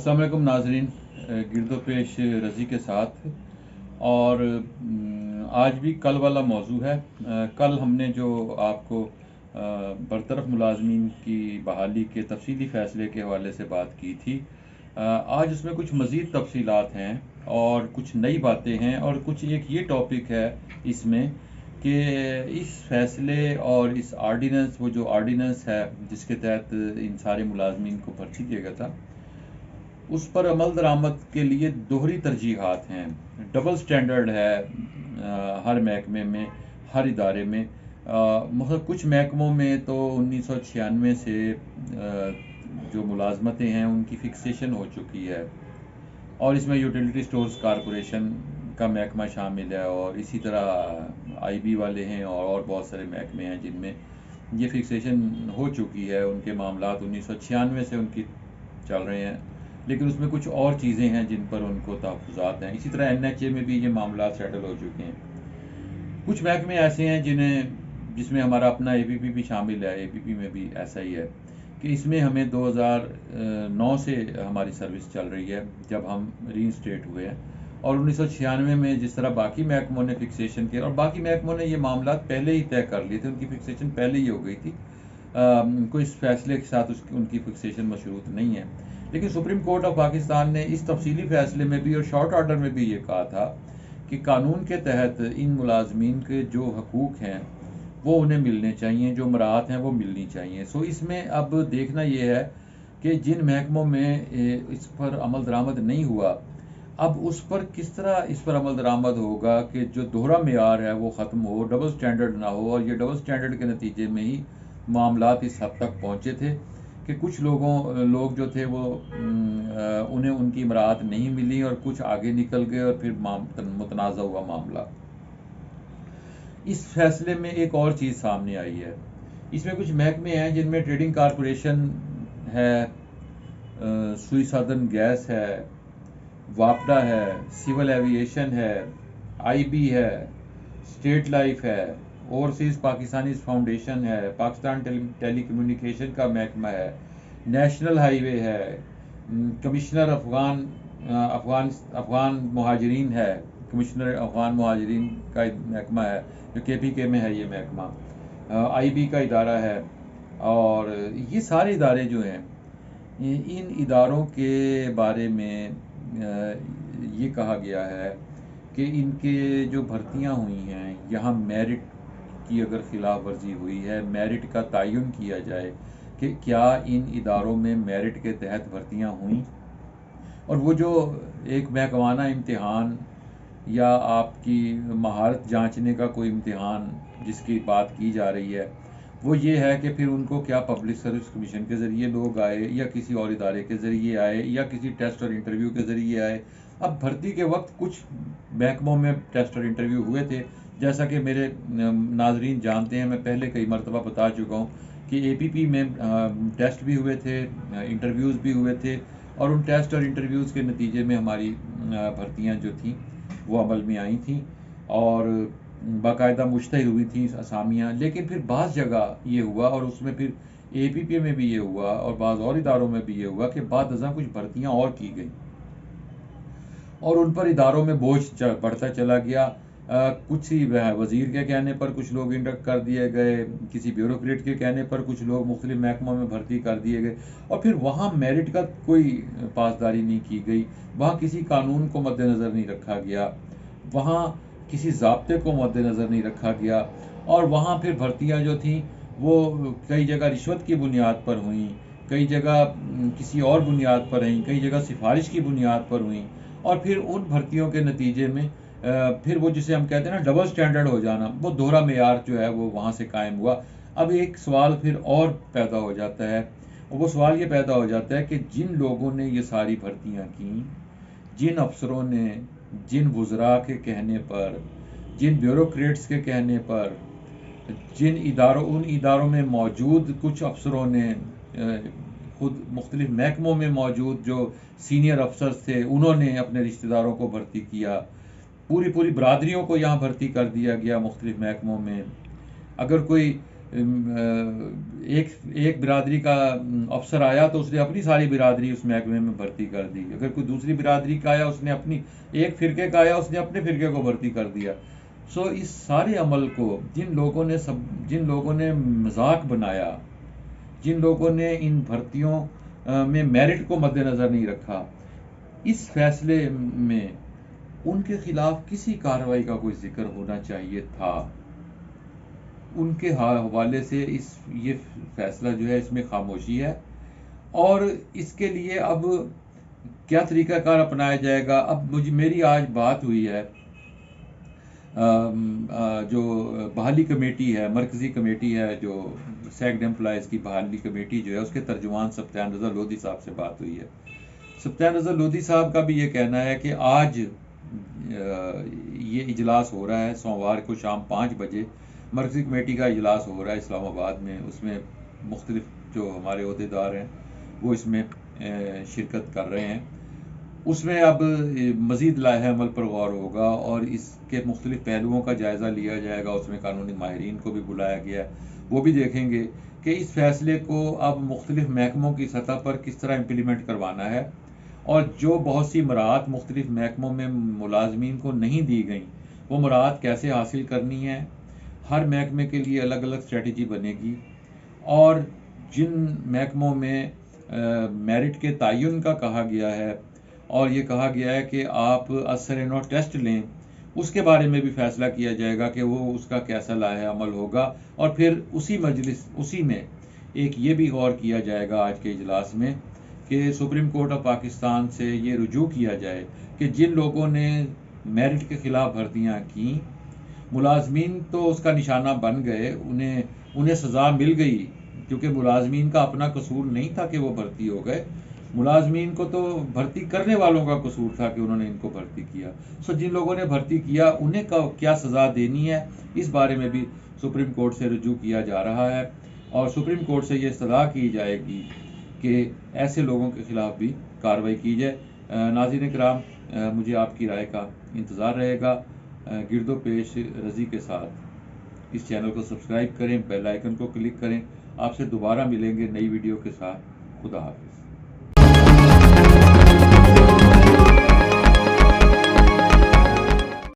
अस्सलाम वालेकुम नाजरीन, गिरदो पेश रज़ी के साथ। और आज भी कल वाला मौजू है। कल हमने जो आपको बरतरफ मुलाजमीन की बहाली के तफसीली फ़ैसले के हवाले से बात की थी। आज उसमें कुछ मज़ीद तफसीलात हैं और कुछ नई बातें हैं और कुछ एक ये टॉपिक है इसमें कि इस फैसले और इस आर्डीनेंस, वो जो आर्डीनेंस है जिसके तहत इन सारे मुलाजमीन को भर्ती किया गया था, उस पर अमल दरामद के लिए दोहरी तरजीहात हैं। डबल स्टैंडर्ड है हर महकमे में, हर इदारे में। मतलब कुछ महकमों में तो 1996 से जो मुलाजमतें हैं उनकी फिक्सेशन हो चुकी है, और इसमें यूटिलिटी स्टोर्स कॉरपोरेशन का महकमा शामिल है, और इसी तरह आईबी वाले हैं और बहुत सारे महकमे हैं जिनमें ये फिक्सेशन हो चुकी है। उनके मामलात 1996 से उनकी चल रहे हैं, लेकिन उसमें कुछ और चीज़ें हैं जिन पर उनको तहफ़्फ़ुज़ात हैं। इसी तरह एनएचए में भी ये मामला सेटल हो चुके हैं। कुछ महकमे ऐसे हैं जिसमें हमारा अपना एबीपी भी शामिल है। एबीपी में भी ऐसा ही है कि इसमें हमें 2009 से हमारी सर्विस चल रही है, जब हम रीइंस्टेट हुए हैं। और 1996 में जिस तरह बाकी महकमों ने फिक्सेशन किया, और बाकी महकमों ने ये मामला पहले ही तय कर लिए थे, उनकी फिक्सेशन पहले ही हो गई थी, कोई इस फैसले के साथ उनकी फिक्सेशन मशरूत नहीं है। लेकिन सुप्रीम कोर्ट ऑफ पाकिस्तान ने इस तफसीली फैसले में भी और शॉर्ट ऑर्डर में भी ये कहा था कि कानून के तहत इन मुलाजमीन के जो हकूक़ हैं वो उन्हें मिलने चाहिए, जो मराहत हैं वो मिलनी चाहिए। सो इसमें अब देखना ये है कि जिन महकमों में इस पर अमल दरामद नहीं हुआ, अब उस पर किस तरह इस पर अमल दरामद होगा कि जो दोहरा मेयार है वो ख़त्म हो, डबल स्टैंडर्ड ना हो। और ये डबल स्टैंडर्ड के नतीजे में ही मामलात इस हद तक पहुँचे थे कि कुछ लोग जो थे वो उन्हें उनकी मराहत नहीं मिली और कुछ आगे निकल गए और फिर मुतनाज़ा हुआ मामला। इस फैसले में एक और चीज़ सामने आई है। इसमें कुछ महकमे हैं जिनमें ट्रेडिंग कॉरपोरेशन है, सुई सदर्न गैस है, वापडा है, सिविल एविएशन है, आईबी है, स्टेट लाइफ है, ओवरसीज़ पाकिस्तानी फाउंडेशन है, पाकिस्तान टेलीकम्युनिकेशन का महकमा है, नेशनल हाईवे है, कमिश्नर अफगान मुहाजिरीन है, कमिश्नर अफगान मुहाजिरीन का महकमा है जो केपीके में है। ये महकमा आईबी का इदारा है। और ये सारे इदारे जो हैं, इन इदारों के बारे में ये कहा गया है कि इनके जो भर्तियां हुई हैं, यहाँ मेरिट की अगर खिलाफ वर्जी हुई है, मेरिट का तयन किया जाए कि क्या इन इदारों में मेरिट के तहत भर्तियां हुई। और वो जो एक महकमाना इम्तिहान या आपकी महारत जांचने का कोई इम्तिहान जिसकी बात की जा रही है, वो ये है कि फिर उनको क्या पब्लिक सर्विस कमीशन के ज़रिए लोग आए, या किसी और इदारे के ज़रिए आए, या किसी टेस्ट और इंटरव्यू के ज़रिए आए। अब भर्ती के वक्त कुछ महकमों में टेस्ट और इंटरव्यू हुए थे, जैसा कि मेरे नाजरीन जानते हैं, मैं पहले कई मरतबा बता चुका हूँ कि एपीपी में टेस्ट भी हुए थे, इंटरव्यूज़ भी हुए थे, और उन टेस्ट और इंटरव्यूज़ के नतीजे में हमारी भर्तियाँ जो थीं वो अमल में आई थीं और बाकायदा मुश्तहिर हुई थी असामियाँ। लेकिन फिर बाज़ जगह ये हुआ, और उसमें फिर एपीपी में भी ये हुआ और बाज़ और इदारों में भी ये हुआ कि बाद अज़ां कुछ भर्तियाँ और की गई और उन पर इदारों में बोझ बढ़ता चला गया। कुछ ही वज़ीर के कहने पर कुछ लोग इंडक्ट कर दिए गए, किसी ब्यूरोक्रेट के कहने पर कुछ लोग मुख्तलिफ महकमों में भर्ती कर दिए गए, और फिर वहाँ मेरिट का कोई पासदारी नहीं की गई, वहाँ किसी कानून को मद्देनज़र नहीं रखा गया, वहाँ किसी ज़ाब्ते को मद्देनज़र नहीं रखा गया, और वहाँ फिर भर्तियाँ जो थीं वो कई जगह रिश्वत की बुनियाद पर हुई, कई जगह किसी और बुनियाद पर हुई, कई जगह सिफारिश की बुनियाद पर हुई। और फिर उन भर्तियों के नतीजे में फिर वो जिसे हम कहते हैं ना डबल स्टैंडर्ड हो जाना, वो दोहरा मेयार जो है वो वहाँ से कायम हुआ। अब एक सवाल फिर और पैदा हो जाता है, और वो सवाल ये पैदा हो जाता है कि जिन लोगों ने ये सारी भर्तियाँ की, जिन अफसरों ने, जिन वुज़रा के कहने पर, जिन ब्यूरोक्रेट्स के कहने पर, उन इदारों में मौजूद कुछ अफसरों ने, खुद मुख्तलिफ महकमों में मौजूद जो सीनियर अफसर्स थे, उन्होंने अपने रिश्तेदारों को भर्ती किया, पूरी बरादरियों को यहाँ भर्ती कर दिया गया मुख्तलिफ महकमों में। अगर कोई ایک برادری کا افسر آیا تو اس نے اپنی ساری برادری اس محکمے میں بھرتی کر دی. اگر کوئی دوسری برادری کا آیا اس نے اپنی، ایک فرقے کا آیا اس نے اپنے فرقے کو بھرتی کر دیا. سو اس سارے عمل کو جن لوگوں نے مذاق بنایا، جن لوگوں نے ان بھرتیوں میں میرٹ کو مد نظر نہیں رکھا، اس فیصلے میں ان کے خلاف کسی کارروائی کا کوئی ذکر ہونا چاہیے تھا. ان کے حوالے سے یہ فیصلہ جو ہے اس میں خاموشی ہے. اور اس کے لیے اب کیا طریقہ کار اپنایا جائے گا؟ اب میری آج بات ہوئی ہے جو بحالی کمیٹی ہے، مرکزی کمیٹی ہے، جو سیکڈ امپلائیز کی بحالی کمیٹی جو ہے، اس کے ترجمان سبطین رضا لودھی صاحب سے بات ہوئی ہے. سبطین رضا لودھی صاحب کا بھی یہ کہنا ہے کہ آج یہ اجلاس ہو رہا ہے سوموار کو شام 5 بجے مرکزی کمیٹی کا اجلاس ہو رہا ہے اسلام آباد میں. اس میں مختلف جو ہمارے عہدیدار ہیں وہ اس میں شرکت کر رہے ہیں. اس میں اب مزید لائحہ عمل پر غور ہوگا اور اس کے مختلف پہلوؤں کا جائزہ لیا جائے گا. اس میں قانونی ماہرین کو بھی بلایا گیا ہے، وہ بھی دیکھیں گے کہ اس فیصلے کو اب مختلف محکموں کی سطح پر کس طرح امپلیمنٹ کروانا ہے، اور جو بہت سی مراعات مختلف محکموں میں ملازمین کو نہیں دی گئیں وہ مراعات کیسے حاصل کرنی ہے. ہر محکمے کے لیے الگ الگ اسٹریٹجی بنے گی، اور جن محکموں میں میرٹ کے تعین کا کہا گیا ہے اور یہ کہا گیا ہے کہ آپ اثر نو ٹیسٹ لیں، اس کے بارے میں بھی فیصلہ کیا جائے گا کہ وہ اس کا کیسا لائحہ عمل ہوگا. اور پھر اسی میں ایک یہ بھی غور کیا جائے گا آج کے اجلاس میں کہ سپریم کورٹ آف پاکستان سے یہ رجوع کیا جائے کہ جن لوگوں نے میرٹ کے خلاف بھرتیاں کیں، ملازمین تو اس کا نشانہ بن گئے، انہیں سزا مل گئی کیونکہ ملازمین کا اپنا قصور نہیں تھا کہ وہ بھرتی ہو گئے. ملازمین کو تو بھرتی کرنے والوں کا قصور تھا کہ انہوں نے ان کو بھرتی کیا. سو جن لوگوں نے بھرتی کیا انہیں کیا سزا دینی ہے، اس بارے میں بھی سپریم کورٹ سے رجوع کیا جا رہا ہے، اور سپریم کورٹ سے یہ استدعا کی جائے گی کہ ایسے لوگوں کے خلاف بھی کارروائی کی جائے. ناظرین کرام، مجھے آپ کی رائے کا انتظار رہے گا. گرد و پیش رضی کے ساتھ اس چینل کو سبسکرائب کریں، بیل آئیکن کو کلک کریں. آپ سے دوبارہ ملیں گے نئی ویڈیو کے ساتھ. خدا حافظ.